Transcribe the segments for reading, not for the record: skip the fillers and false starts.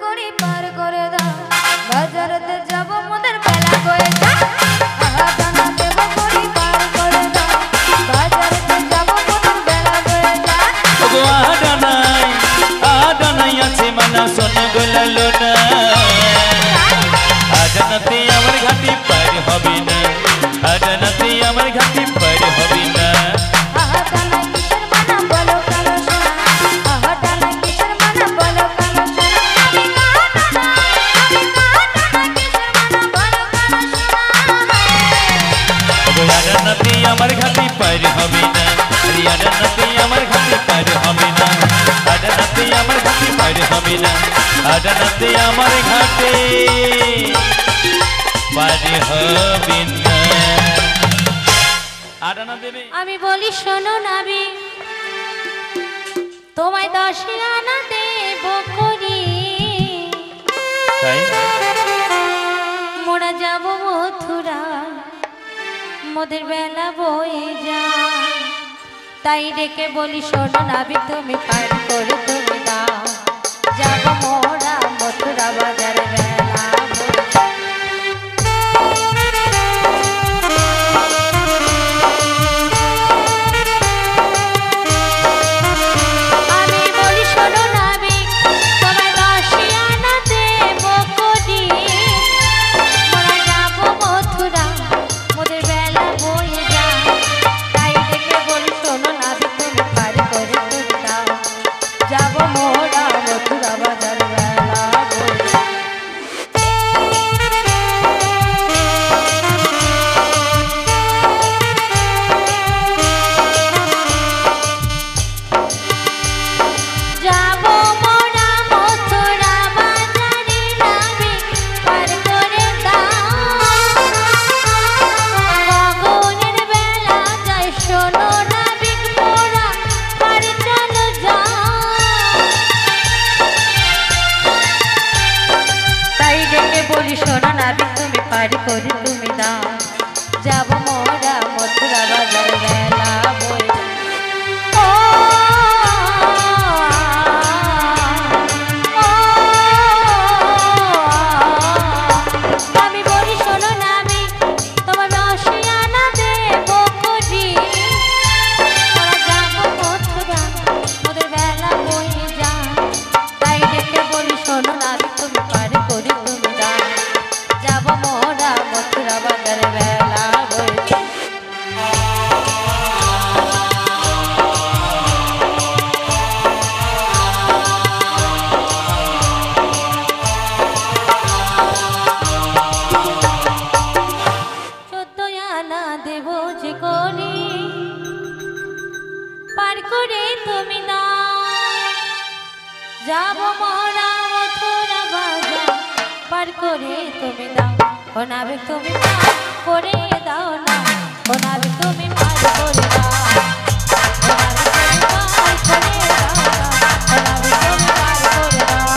করি পার করে দাও বাজারেতে যাব মোদের বেলা হয়ে যা আহাদানা দেব করি পার করে দাও বাজারেতে যাব মোদের বেলা হয়ে যা ওগো আডানাই আছে মানা সোন গোলালো না আডানাতে আমার ঘাটি পার হবে না আডানাতে আমার ঘাটি পার হবে না আহাদানা কিসের মানা বলো কালো সোনা আহাদানা কিসের মানা বলো কালো সোনা আমি কাটানা কিসের মানা বলো কালো সোনা ওগো আডানাতে আমার ঘাটি পার হবে না আডানাতে আমার ঘাটি পার হবে না আডানাতে আমার ঘাটি পার হবে না আডানাতে আমার ঘাটে পার হবে না আডানা দেবে আমি বলি শোনো নাবি তোমায় 10 আনা দেব করি তাই মোরা যাব মথুরা মোদের বেলা বয়ে যা তাই ডেকে বলি শোনো নাবি তুমি পার করে তুমি দাও যাব মোরা মথুরা বাজার বেলা বয়ে যা। আমি বলি শোনো নাবি তোমায় 10 আনা দেব করি মোরা যাব মথুরা মোদের বেলা বয়ে যা তাই ডেকে বলি শোনো নাবি তুমি পার করে তুমি দাও যাব মোরা মথুরা বাজার বেলা বয়ে যা। যাব মোরা মথুরা বাজারে নাবি পার করে দাও গগনের বেলা যায় শোনো নাবি মোরা পার চলো যাও তাই ডেকে বলি শোনো নাবি তুমি পার করে তুমি দাও যাব মোরা মথুরা বাজার বেলা বয়ে যা। আমি বলি শোনো নাবি তোমার 10 আনা দেব করি মোরা যাব মথুরা মোদের বেলা বয়ে যা তাই ডেকে বলি শোনো নাবি তুমি পার করে তুমি দাও যাব মোরা মথুরা বাজার বেলা বয়ে যা। চোদ্দই আনা দেব যে করি পার করে তুমি না যাব মোরা মথুরা বাজার পার করে তুমি দাও ও নাবিক তুমি পার করে দাও না ও নাবিক তুমি পার করে দাও ও নাবিক তুমি পার করে দাও না ও নাবিক তুমি পার করে দাও।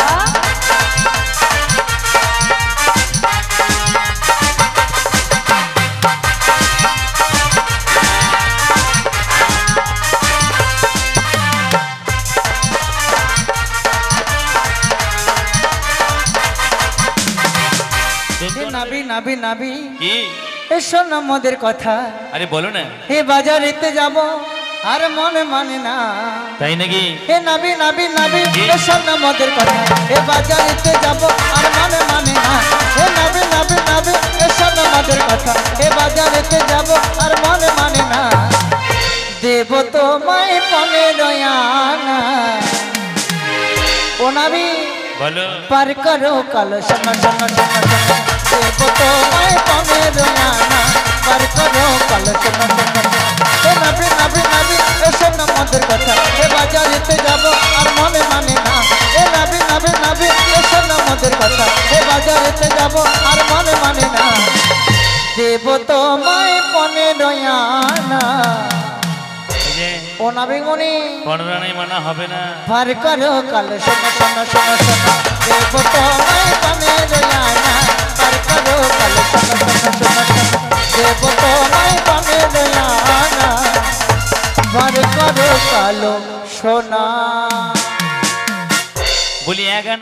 নাবি নাবি নাবি কি এসো না মোদের কথা আরে বলো না এ বাজারেতে যাব আর মনে মানে না তাই নাকি এ নাবি নাবি নাবি এসো না মোদের কথা এ বাজারেতে যাব আর মনে মানে না এ নাবি নাবি নাবি এসো না মোদের কথা এ বাজারেতে যাব আর মনে মানে না দেব তোমায় 15 আনা ও নাবি বলো পার করো কালো শোনো শোনো শোনো শোনো দেব তোমায় 15 আনা পার করো কালো শোনো শোনো এ নাবি নাবি নাবি এসো না মোদের কথা এ বাজারেতে যাব আর মনে মানে না এ নাবি নাবি নাবি এসো না মোদের কথা এ বাজারেতে যাব আর মনে মানে না দেব তোমায় 15 আনা ও নাবিক মনি 15 আনাই মানা হবে না পার করো কালো শোনো শোনো শোনো শোনো দেব তোমায় 15 আনা পার করো কালো শোনো শোনো শোনো শোনো দেব তোমায় 15 আনা পার করো কালো সোনা বলি 11